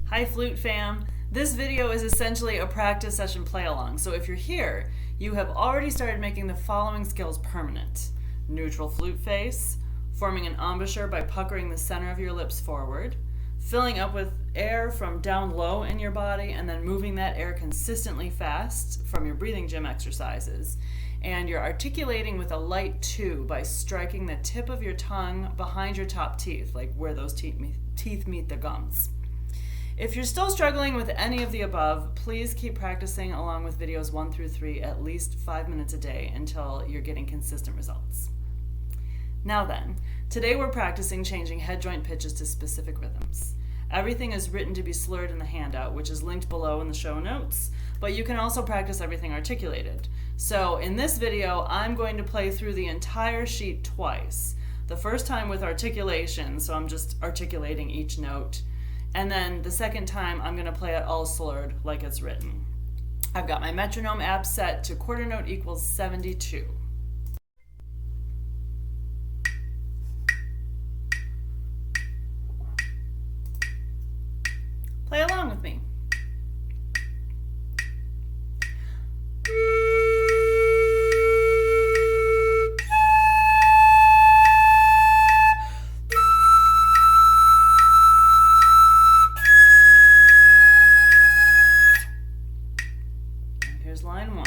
Hi Flute fam! This video is essentially a practice session play along, so if you're here, you have already started making the following skills permanent. Neutral flute face, forming an embouchure by puckering the center of your lips forward, filling up with air from down low in your body and then moving that air consistently fast from your breathing gym exercises. And you're articulating with a light 2 by striking the tip of your tongue behind your top teeth, like where those teeth meet the gums. If you're still struggling with any of the above, please keep practicing along with videos 1 through 3 at least 5 minutes a day until you're getting consistent results. Now then, today we're practicing changing head joint pitches to specific rhythms. Everything is written to be slurred in the handout, which is linked below in the show notes, but you can also practice everything articulated. So in this video, I'm going to play through the entire sheet twice. The first time with articulation, so I'm just articulating each note. And then the second time, I'm going to play it all slurred like it's written. I've got my metronome app set to quarter note equals 72. Play along with me. Here's line 1.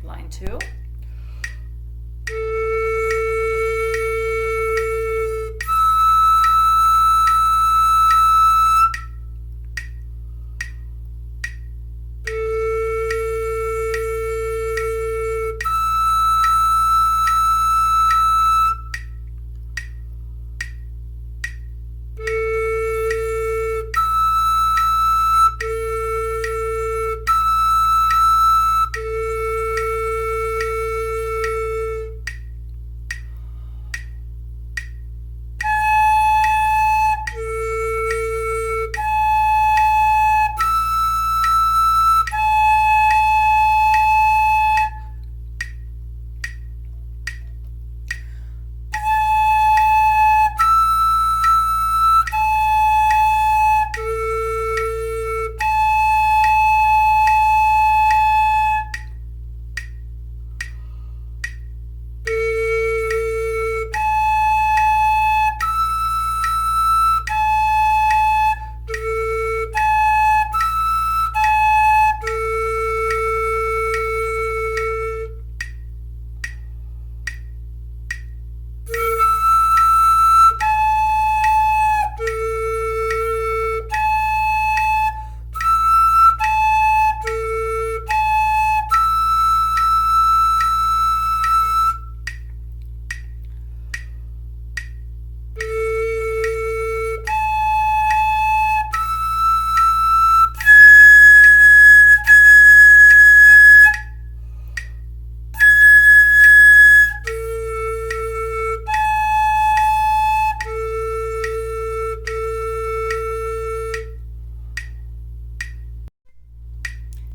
Line 2.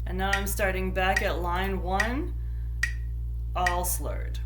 And now I'm starting back at line 1, all slurred.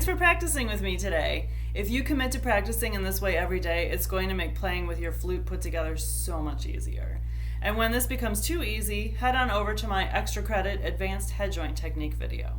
Thanks for practicing with me today. If you commit to practicing in this way every day, it's going to make playing with your flute put together so much easier. And when this becomes too easy, head on over to my extra credit advanced head joint technique video.